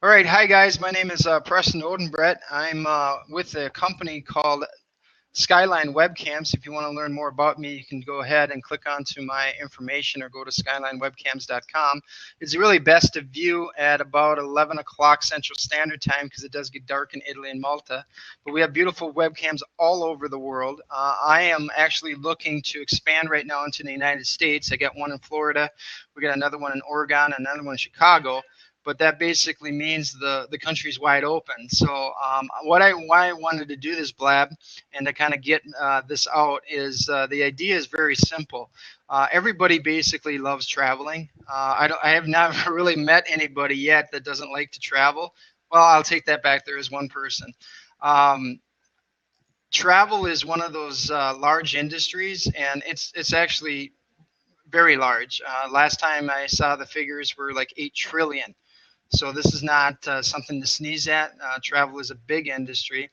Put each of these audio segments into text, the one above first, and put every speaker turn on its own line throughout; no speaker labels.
All right, hi guys. My name is Preston Odenbrett. I'm with a company called Skyline Webcams. If you want to learn more about me, you can go ahead and click onto my information or go to skylinewebcams.com. It's really best to view at about 11 o'clock Central Standard Time because it does get dark in Italy and Malta. But we have beautiful webcams all over the world. I am actually looking to expand right now into the United States. I got one in Florida, we got another one in Oregon, another one in Chicago, but that basically means the country's wide open. So why I wanted to do this blab and to kind of get this out is the idea is very simple. Everybody basically loves traveling. I have not really met anybody yet that doesn't like to travel. Well, I'll take that back. There is one person. Um, Travel is one of those large industries, and it's actually very large. Last time I saw the figures were like 8 trillion. So this is not something to sneeze at. Travel is a big industry.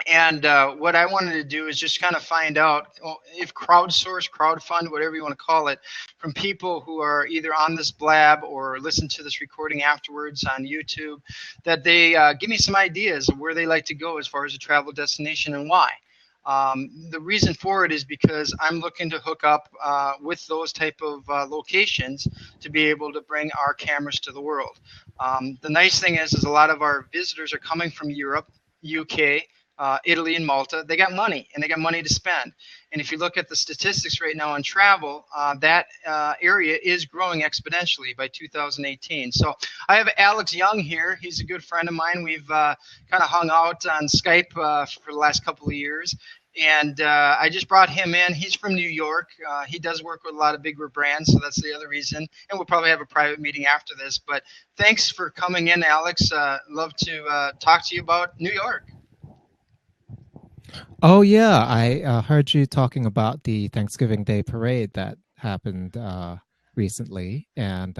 And what I wanted to do is just kind of find out if crowdsource, crowdfund, whatever you want to call it, from people who are either on this blab or listen to this recording afterwards on YouTube, that they give me some ideas of where they like to go as far as a travel destination and why. The reason for it is because I'm looking to hook up with those type of locations to be able to bring our cameras to the world. The nice thing is a lot of our visitors are coming from Europe, UK, Italy, and Malta. They got money and they got money to spend. And if you look at the statistics right now on travel, that area is growing exponentially by 2018. So I have Alex Young here. He's a good friend of mine. We've kind of hung out on Skype for the last couple of years. And I just brought him in. He's from New York. He does work with a lot of bigger brands, so that's the other reason. And we'll probably have a private meeting after this. But thanks for coming in, Alex. Love to talk to you about New York.
Oh yeah, I heard you talking about the Thanksgiving Day parade that happened recently, and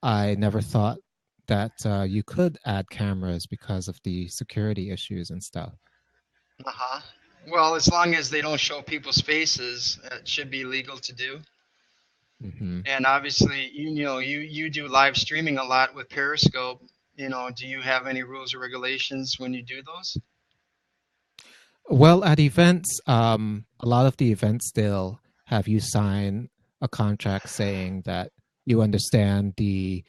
I never thought that you could add cameras because of the security issues and stuff.
Uh-huh. Well, as long as they don't show people's faces, it should be legal to do.
Hmm.
And obviously, you do live streaming a lot with Periscope. Do you have any rules or regulations when you do those?
Well, at events, a lot of the events still have you sign a contract saying that you understand the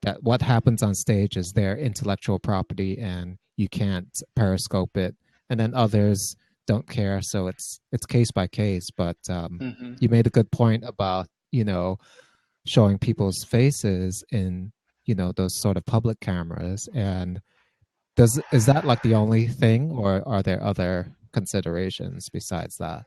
that what happens on stage is their intellectual property and you can't periscope it. And then others don't care, so it's case by case. But
Hmm.
you made a good point about showing people's faces in those sort of public cameras. And does is that like the only thing, or are there other considerations besides that?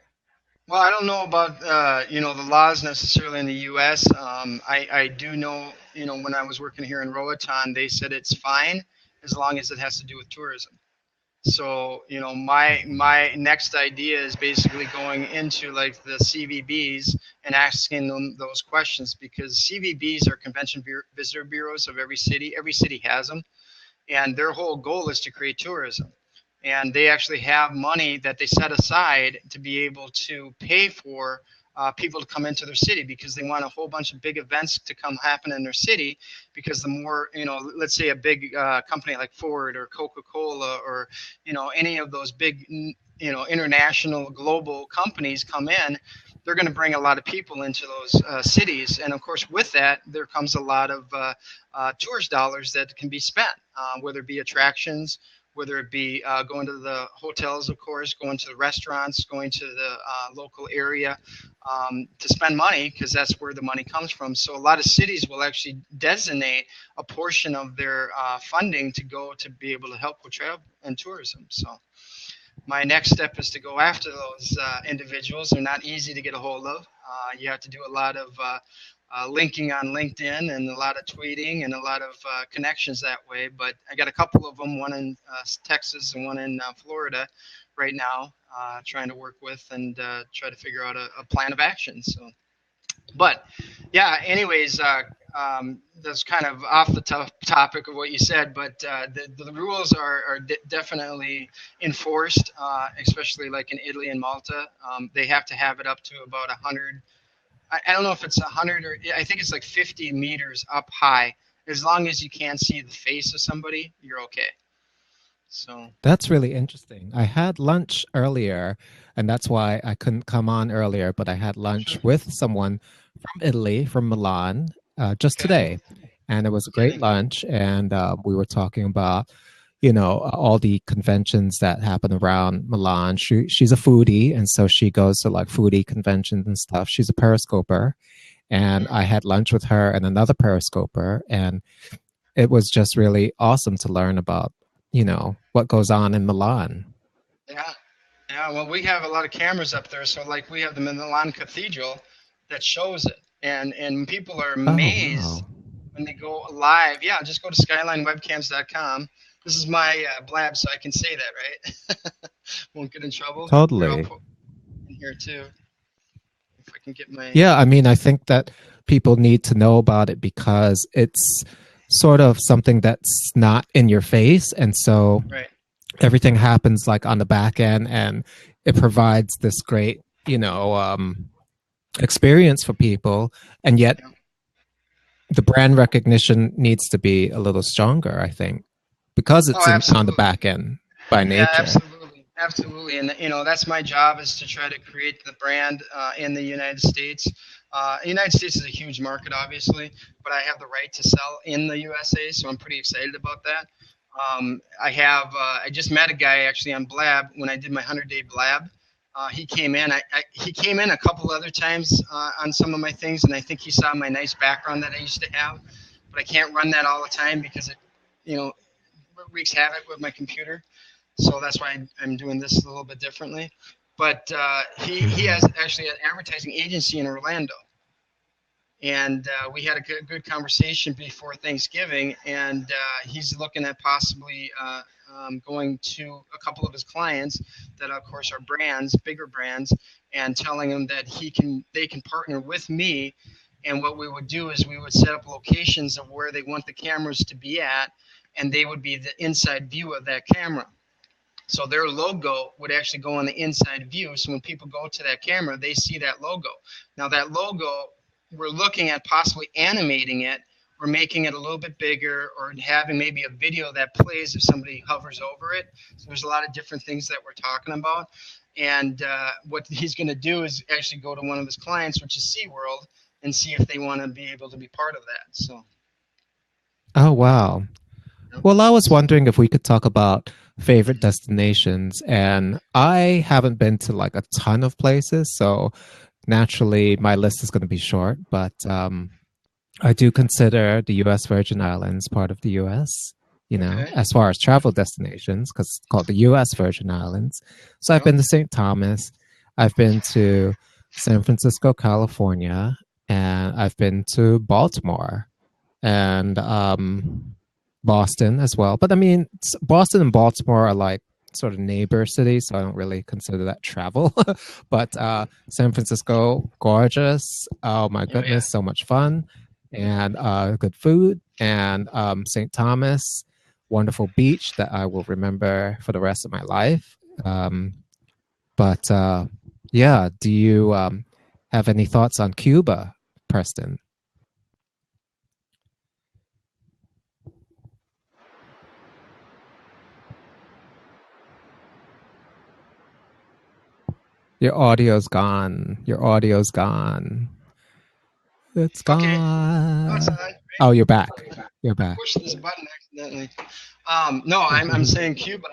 Well, I don't know about the laws necessarily in the U.S. I do know when I was working here in Roatan, they said it's fine as long as it has to do with tourism. So, my next idea is basically going into like the CVBs and asking them those questions because CVBs are visitor bureaus of every city. Every city has them, and their whole goal is to create tourism. And they actually have money that they set aside to be able to pay for people to come into their city because they want a whole bunch of big events to come happen in their city. Because the more, let's say a big company like Ford or Coca-Cola or, any of those big, international global companies come in, they're going to bring a lot of people into those cities. And of course, with that, there comes a lot of tourist dollars that can be spent, whether it be attractions, whether it be going to the hotels, of course, going to the restaurants, going to the local area to spend money because that's where the money comes from. So a lot of cities will actually designate a portion of their funding to go to be able to help with travel and tourism. So my next step is to go after those individuals. They're not easy to get a hold of. You have to do a lot of linking on LinkedIn and a lot of tweeting and a lot of connections that way. But I got a couple of them, one in Texas and one in Florida right now, trying to work with and try to figure out a plan of action. So, but yeah, anyways, that's kind of off the topic of what you said, but the rules are definitely enforced, especially like in Italy and Malta. They have to have it up to about 100. I don't know if it's 100 or I think it's like 50 meters up high as long as you can't see the face of somebody, you're okay. So
That's really interesting. I had lunch earlier, and that's why I couldn't come on earlier, but I had lunch
sure.
with someone from Italy, from Milan, just
Okay.
today. And it was a great
Kidding.
lunch. And we were talking about, all the conventions that happen around Milan. She's a foodie, and so she goes to like foodie conventions and stuff. She's a Periscoper. And I had lunch with her and another Periscoper. And it was just really awesome to learn about, what goes on in Milan.
Yeah. Yeah. Well, we have a lot of cameras up there, so like we have the Milan Cathedral that shows it, and people are
Oh,
amazed
wow.
when they go live. Yeah, just go to skylinewebcams.com. This is my blab, so I can say that, right? Won't get in trouble. Here, I'll
Totally.
put in here too. If I can get my
Yeah, I mean, I think that people need to know about it because it's sort of something that's not in your face. And so
right.
everything happens like on the back end, and it provides this great, experience for people. And yet
Yeah.
the brand recognition needs to be a little stronger, I think, because
Oh,
it's on the
absolutely.
back end by
Yeah,
nature.
absolutely, absolutely, and that's my job is to try to create the brand in the United States. The United States is a huge market, obviously, but I have the right to sell in the USA, so I'm pretty excited about that. I just met a guy actually on Blab when I did my 100-day Blab. He came in. He came in a couple other times on some of my things, and I think he saw my nice background that I used to have, but I can't run that all the time because it, you know, wreaks havoc with my computer. So that's why I'm doing this a little bit differently. But he has
Mhm.
actually an advertising agency in Orlando, and we had a good conversation before Thanksgiving, and he's looking at possibly going to a couple of his clients that, of course, are brands, bigger brands, and telling them that they can partner with me. And what we would do is we would set up locations of where they want the cameras to be at, and they would be the inside view of that camera. So their logo would actually go on the inside view. So when people go to that camera, they see that logo. Now that logo, we're looking at possibly animating it or making it a little bit bigger or having maybe a video that plays if somebody hovers over it. So there's a lot of different things that we're talking about. And what he's going to do is actually go to one of his clients, which is SeaWorld, and see if they want to be able to be part of that. So,
Oh, wow.
yep.
Well, I was
So
wondering if we could talk about favorite destinations. And I haven't been to like a ton of places. So naturally, my list is going to be short. But I do consider the U.S. Virgin Islands part of the U.S.,
okay.
as far as travel destinations, because it's called the U.S. Virgin Islands. So I've
Yep.
been to St. Thomas, I've been to San Francisco, California, and I've been to Baltimore and Boston as well. But I mean, Boston and Baltimore are like sort of neighbor cities, so I don't really consider that travel. But San Francisco, gorgeous. Oh my
Oh yeah.
goodness, so much fun and good food. And St. Thomas, wonderful beach that I will remember for the rest of my life. But yeah, do you have any thoughts on Cuba, Preston? Your audio's gone. Your audio's gone. It's
Okay. No, it's
gone.
on.
Oh, you're back. You're
I
back.
pushed this button accidentally. No, I'm saying Cuba.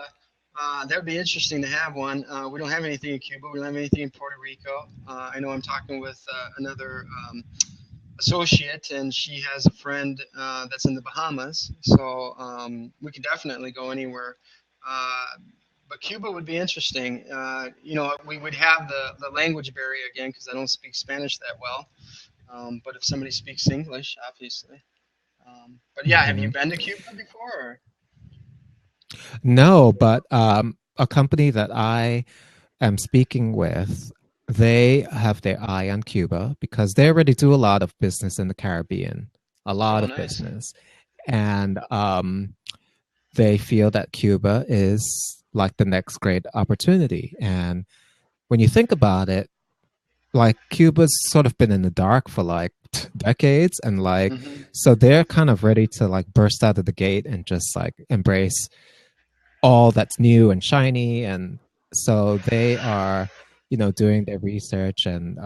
That would be interesting to have one. We don't have anything in Cuba. We don't have anything in Puerto Rico. I know I'm talking with another associate, and she has a friend that's in the Bahamas. So we could definitely go anywhere. Uh, but Cuba would be interesting. We would have the language barrier again because I don't speak Spanish that well. But if somebody speaks English, obviously. But yeah, have you
Hmm.
been to Cuba before? Or?
No, but a company that I am speaking with, they have their eye on Cuba because they already do a lot of business in the Caribbean, a lot
Oh,
of
nice.
business. And they feel that Cuba is like the next great opportunity. And when you think about it, like Cuba's sort of been in the dark for like decades, and like
Hmm.
so they're kind of ready to like burst out of the gate and just like embrace all that's new and shiny. And so they are, doing their research, and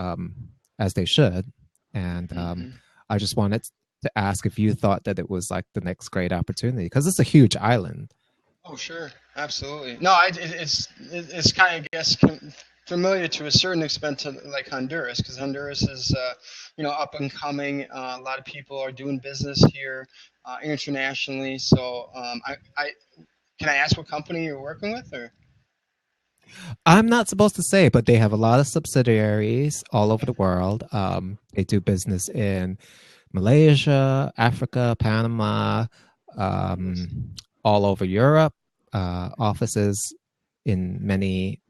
as they should. And
Hmm.
I just wanted to ask if you thought that it was like the next great opportunity, because it's a huge island.
Oh, sure, absolutely. No, it's kind of, I guess, familiar to a certain extent to like Honduras, because Honduras is up and coming. A lot of people are doing business here internationally. So I can I ask what company you're working with, or?
I'm not supposed to say, but they have a lot of subsidiaries all over the world. They do business in Malaysia, Africa, Panama,
Nice.
all over Europe, offices in many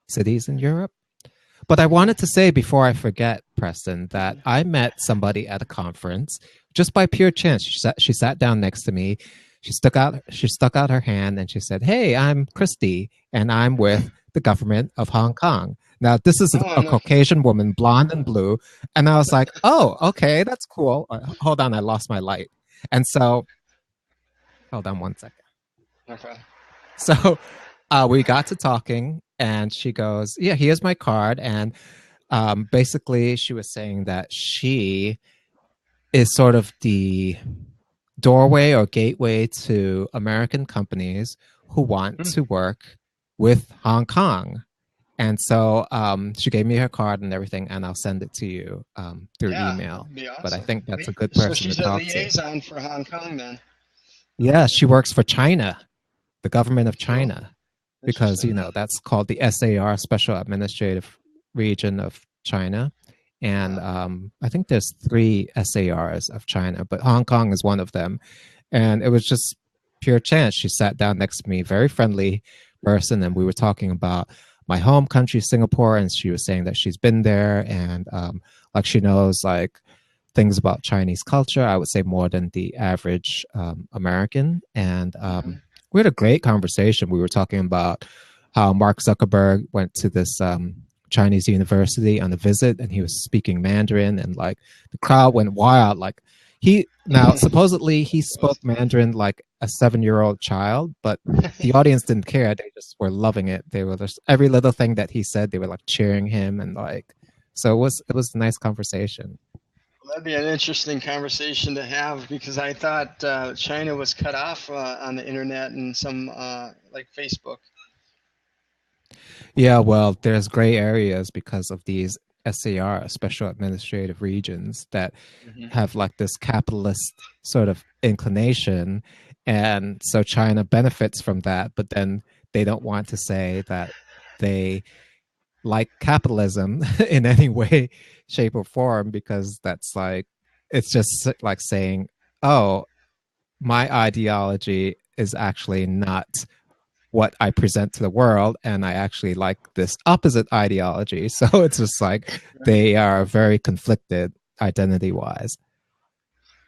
cities in Europe. But I
Cool.
wanted to say before I forget, Preston, that
Mhm.
I met somebody at a conference just by pure chance. She sat down next to me. She stuck out her hand and she said, "Hey, I'm Christy, and I'm with the government of Hong Kong." Now, this is
Oh
a
no.
Caucasian woman, blonde and blue, and I was like, "Oh, okay, that's cool." Hold on, I lost my light, and so hold on one second.
Okay.
So we got to talking, and she goes, "Yeah, here's my card." And basically, she was saying that she is sort of the doorway or gateway to American companies who want
Hmm.
to work with Hong Kong. And so she gave me her card and everything, and I'll send it to you through
Yeah,
email.
that'd be
But I
awesome.
think that's a good
So
person to
she's a
talk to.
liaison for Hong Kong then.
Yeah, she works for China, the government of
Cool.
China, because
Interesting.
that's called the SAR, Special Administrative Region of China. And
Wow.
I think there's three SARs of China, but Hong Kong is one of them. And it was just pure chance. She sat down next to me, very friendly person, and we were talking about my home country, Singapore, and she was saying that she's been there, and like she knows like things about Chinese culture. I would say more than the average American. And
Hmm.
we had a great conversation. We were talking about how Mark Zuckerberg went to this Chinese university on a visit, and he was speaking Mandarin, and like the crowd went wild. Like now supposedly he spoke Mandarin like a 7-year-old child, but the audience didn't care. They just were loving it. They were just every little thing that he said, they were like cheering him, and like so it was a nice conversation.
That'd be an interesting conversation to have because I thought China was cut off on the internet and some like Facebook.
Yeah, well, there's gray areas because of these SAR, special administrative regions, that
Hmm.
have like this capitalist sort of inclination. And so China benefits from that, but then they don't want to say that they like capitalism in any way, shape, or form, because that's like, it's just like saying, oh, my ideology is actually not what I present to the world, and I actually like this opposite ideology. So it's just like they are very conflicted identity wise.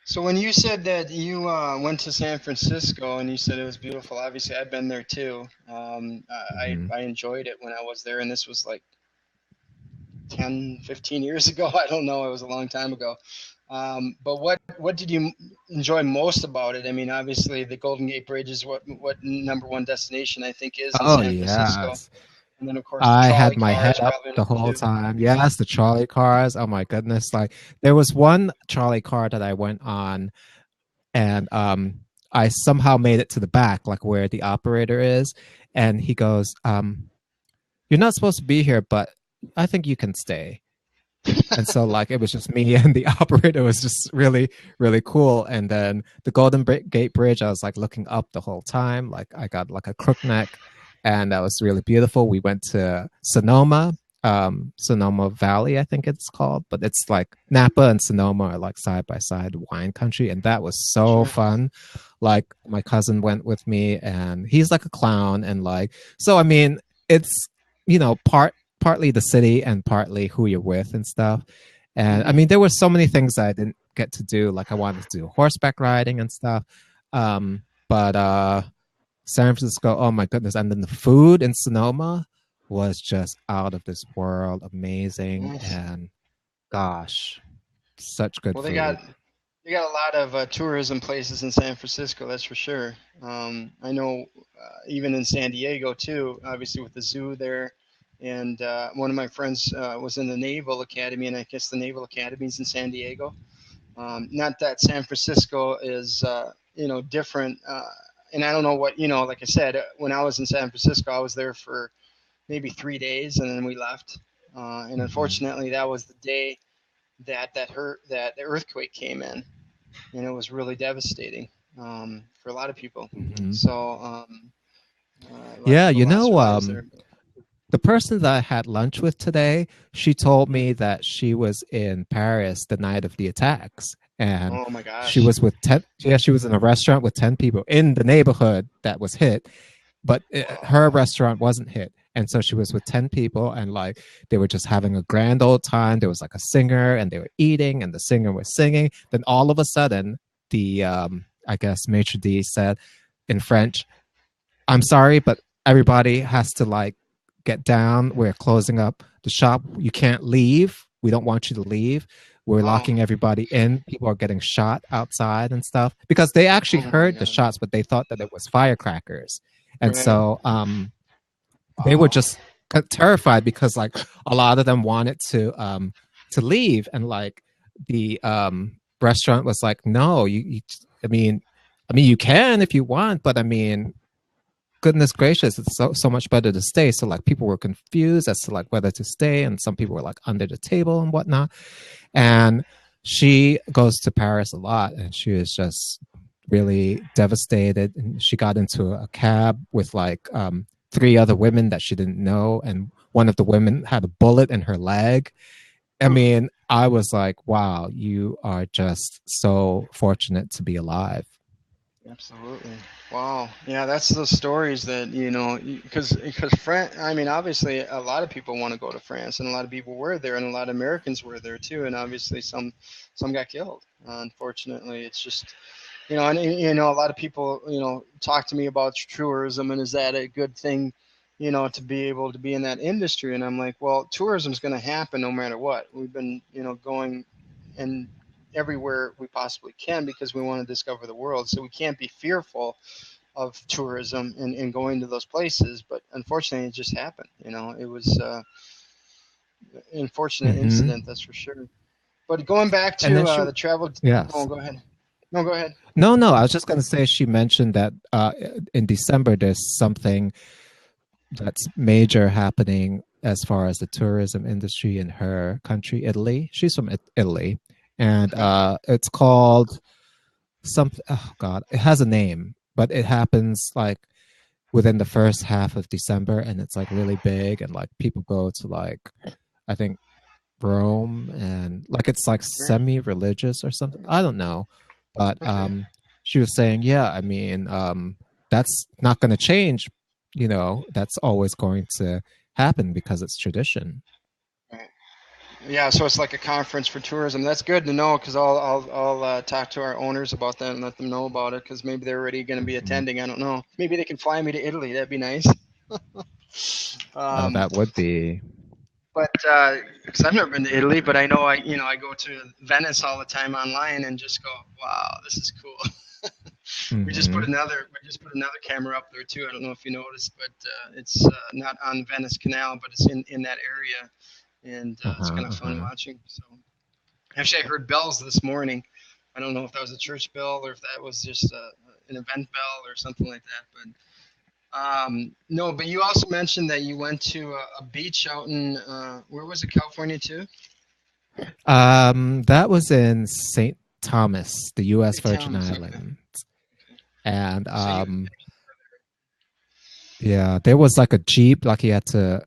So when you said that you went to San Francisco and you said it was beautiful, obviously I've been there too.
Mm-hmm.
I enjoyed it when I was there, and this was like 10, 15 years ago. I don't know. It was a long time ago. But what did you enjoy most about it? I mean, obviously the Golden Gate Bridge is what number one destination I think is in
Oh
San Francisco,
yes,
and then of course the
I
trolley
had my
cars
head up
probably
the
number
whole
two.
time. Yes, the trolley cars. Oh my goodness! Like there was one trolley car that I went on, and I somehow made it to the back, like where the operator is, and he goes, "You're not supposed to be here, but I think you can stay." And so like it was just me and the operator. Was just really really cool. And then the Gate Bridge, I was like looking up the whole time, like I got like a crook neck, and that was really beautiful. We went to Sonoma Valley, I think it's called, but it's like Napa and Sonoma are like side by side wine country, and that was so
Sure.
fun. Like my cousin went with me, and he's like a clown, and like so I mean it's partly the city and partly who you're with and stuff. And I
Hmm.
mean, there were so many things that I didn't get to do. Like I wanted to do horseback riding and stuff. But San Francisco, oh my goodness. And then the food in Sonoma. was just out of this world, amazing,
Nice.
and gosh, such good
Well,
food.
they got a lot of tourism places in San Francisco, that's for sure. I know even in San Diego too, obviously with the zoo there. And one of my friends was in the Naval Academy, and I guess the Naval Academy's in San Diego. Not that San Francisco is, different. And I don't know what, like I said, when I was in San Francisco, I was there for maybe 3 days, and then we left. And
Hmm.
unfortunately, that was the day that the earthquake came in, and it was really devastating for a lot of people.
Hmm.
So a lot of
Yeah,
people lost their lives there.
the person that I had lunch with today, she told
Mhm.
me that she was in Paris the night of the attacks, and
Oh my
she
gosh!
was with 10. Yeah, she was in a restaurant with 10 people in the neighborhood that was hit, but her
Wow.
restaurant wasn't hit. And so she was with 10 people, and like they were just having a grand old time. There was like a singer, and they were eating, and the singer was singing. Then all of a sudden, the I guess maitre d' said in French, "I'm sorry, but everybody has to like get down. We're closing up the shop. You can't leave. We don't want you to leave. We're
Wow.
locking everybody in. People are getting shot outside and stuff because they actually
Oh my
heard the
God.
shots, but they thought that it was firecrackers. And
Right.
so they were
Wow.
just terrified because like a lot of them wanted to leave, and like the restaurant was like, no, you I mean you can if you want, but I mean, goodness gracious, it's so much better to stay. So like people were confused as to like whether to stay, and some people were like under the table and whatnot. And she goes to Paris a lot, and she was just really devastated. And she got into a cab with like three other women that she didn't know, and one of the women had a bullet in her leg. I
Oof.
mean, I was like, wow, you are just so fortunate to be alive.
Absolutely. Wow. Yeah, that's those stories that, because France, I mean, obviously a lot of people want to go to France, and a lot of people were there, and a lot of Americans were there too, and obviously some got killed. Unfortunately, it's just, and a lot of people, talk to me about tourism, and is that a good thing, to be able to be in that industry? And I'm like, well, tourism's going to happen no matter what. We've been, going and everywhere we possibly can because we want to discover the world. So we can't be fearful of tourism and going to those places. But unfortunately, it just happened. It was an unfortunate
Mm-hmm.
incident, that's for sure. But going back
And
to
then she,
the travel. Oh,
yes.
go ahead. No, go ahead.
No, no, I was just going to say she mentioned that in December there's something that's major happening as far as the tourism industry in her country, Italy. She's from Italy, and
Okay.
it's called something. Oh God, it has a name, but it happens like within the first half of December, and it's like really big, and like people go to like I think Rome, and like it's like
Great.
semi-religious or something. I don't know, but
Okay.
she was saying, yeah, I mean, that's not going to change. That's always going to happen because it's tradition.
Right. Yeah, so it's like a conference for tourism. That's good to know because I'll talk to our owners about that and let them know about it because maybe they're already going to be
Mhm.
attending. I don't know. Maybe they can fly me to Italy. That'd be nice. Um,
That would be.
but because I've never been to Italy, but I know I go to Venice all the time online and just go, wow, this is cool.
Hmm.
We just put another camera up there too. I don't know if you noticed, but it's not on Venice Canal, but it's in that area, and it's
Uh-huh,
kind of fun
uh-huh.
watching. So actually, I heard bells this morning. I don't know if that was a church bell or if that was just an event bell or something like that. But no, but you also mentioned that you went to a beach out in where was it, California too?
That was in St. Thomas, the U.S.
St.
Virgin
Thomas. Okay.
Islands, and
So you
yeah, there was like a jeep, like you had to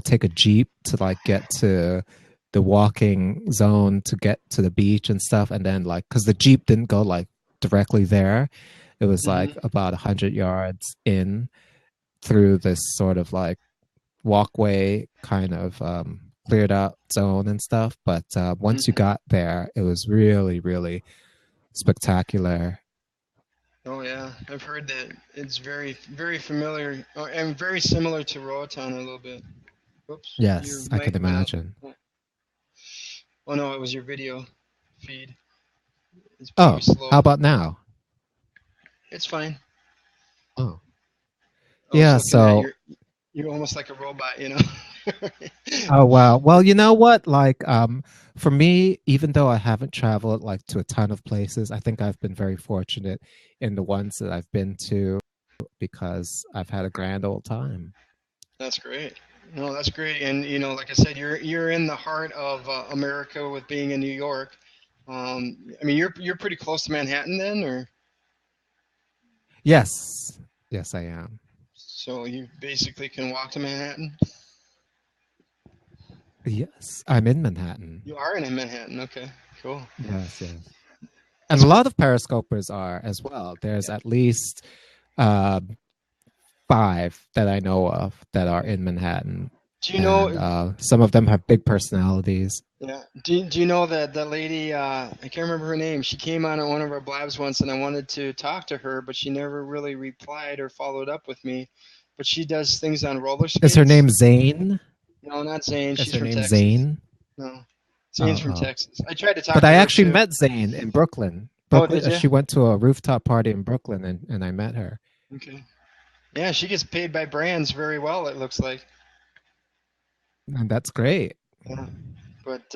take a jeep to like get to the walking zone to get to the beach and stuff, and then like because the jeep didn't go like directly there, it was like
hmm
about 100 yards in through this sort of like walkway kind of cleared out zone and stuff. But once you
hmm
got there, it was really, really spectacular.
Oh yeah, I've heard that it's very familiar and very similar to Roatan a little bit. Whoops, your
Yes, I could
mic went out.
imagine.
Oh no, it was your video feed. It's pretty
Oh, how
slow.
about now?
It's fine.
Oh,
I was
yeah.
looking at
So,
you're almost like a robot, you know.
oh wow. Well, you know what? Like, for me, even though I haven't traveled like to a ton of places, I think I've been very fortunate in the ones that I've been to because I've had a grand old time.
That's great. No, that's great. And like I said, you're in the heart of America with being in New York. I mean, you're pretty close to Manhattan then, or
Yes, yes, I am.
so you basically can walk to Manhattan.
Yes, I'm in Manhattan.
You are in Manhattan. Okay, cool.
Yes, yes. And
That's
a
great.
lot of Periscopers are as well. There's
Yeah.
at least uh, five that I know of that are in Manhattan.
Do you
And
know?
some of them have big personalities.
Yeah. Do you know that the lady? I can't remember her name. She came on at one of our blabs once, and I wanted to talk to her, but she never really replied or followed up with me. But she does things on roller
Is her
skates.
name Zane?
No, not Zane.
Is
She's
her
from
name
Texas.
Zane?
No, Zane's
Oh,
from
oh.
Texas. I tried to
But
talk
I
to her
actually
too.
met Zane in Brooklyn.
Oh,
Brooklyn.
did you?
She went to a rooftop party in Brooklyn, and I met her.
Okay. Yeah, she gets paid by brands very well, it looks like.
And that's great.
Yeah. But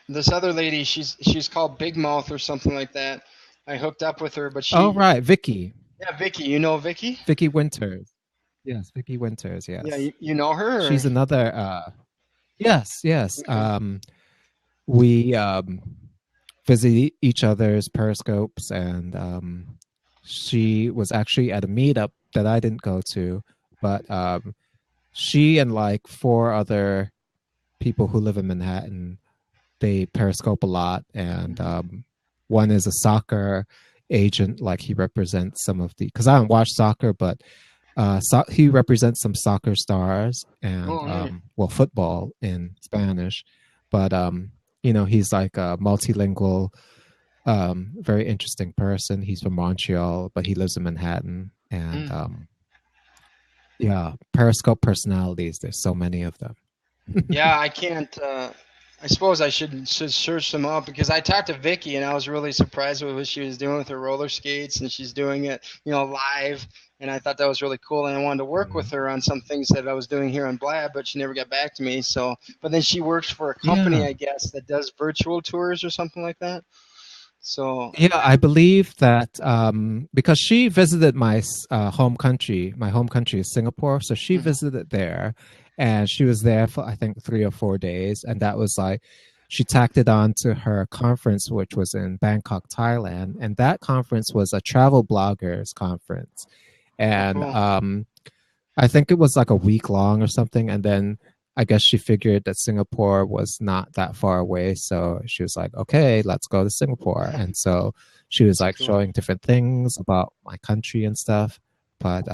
this other lady, she's called Big Mouth or something like that. I hooked up with her, but
Oh, right. Vicky.
yeah, Vicky. You know Vicky?
Vicky Winters. Yes, Vicky Winters.
Yeah,
Yes.
you know her? Or?
She's another. Yes, yes.
Okay.
We visit each other's periscopes, and she was actually at a meetup that I didn't go to, but she and like four other people who live in Manhattan, they periscope a lot, and one is a soccer agent. Like he represents some of the because I don't watch soccer, but he represents some soccer stars and
Oh, nice.
well, football in Spanish, but he's like a multilingual, very interesting person. He's from Montreal, but he lives in Manhattan, and
Mm.
yeah, Periscope personalities. There's so many of them.
Yeah, I can't. I suppose I should search them up because I talked to Vicky and I was really surprised with what she was doing with her roller skates and she's doing it, live. And I thought that was really cool. And I wanted to work with
Mhm.
her on some things that I was doing here on Blab, but she never got back to me. So, but then she works for a company,
Yeah.
I guess, that does virtual tours or something like that. So,
Yeah, I believe that because she visited my my home country is Singapore, so she
mhm.
visited there, and she was there for I think 3 or 4 days, and that was like she tacked it on to her conference, which was in Bangkok, Thailand, and that conference was a travel bloggers conference,
Oh,
and
cool.
I think it was like a week long or something, and then I guess she figured that Singapore was not that far away, so she was like, "Okay, let's go to Singapore." And so she was
That's
like
cool.
showing different things about my country and stuff. But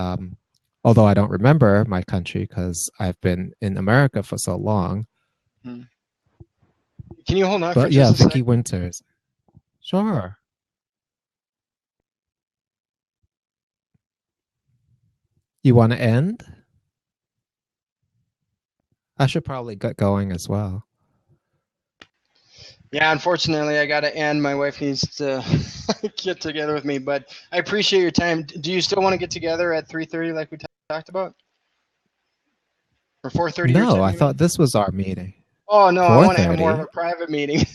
although I don't remember my country because I've been in America for so long,
Mhm. Can you hold on for
but yeah,
just a
Vicky
sec?
Winters, sure. You want to end? I should probably get going as well.
Yeah, unfortunately, I got to end. My wife needs to get together with me, but I appreciate your time. Do you still want to get together at 3:30 like we talked about? Or 4:30 your
No,
time,
I
I mean?
thought this was our meeting.
Oh, no, I
Four
want to have more of a
30.
private meeting.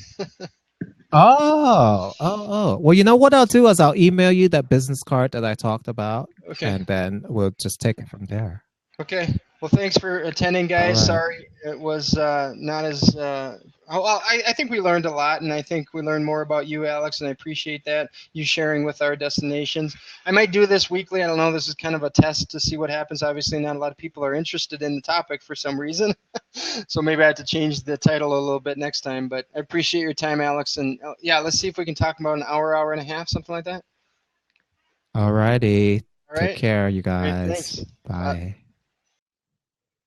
Oh. Well, you know what I'll do is I'll email you that business card that I talked about,
Okay.
and then we'll just take it from there.
Okay. Well, thanks for attending,
All
guys.
right.
Sorry it was not as. Well, I think we learned a lot, and I think we learned more about you, Alex, and I appreciate that, you sharing with our destinations. I might do this weekly. I don't know. This is kind of a test to see what happens. Obviously, not a lot of people are interested in the topic for some reason. So maybe I have to change the title a little bit next time. But I appreciate your time, Alex. And yeah, let's see if we can talk about an hour, hour and a half, something like that.
All righty.
All
Take
right.
care, you
All right.
guys.
Thanks.
Bye.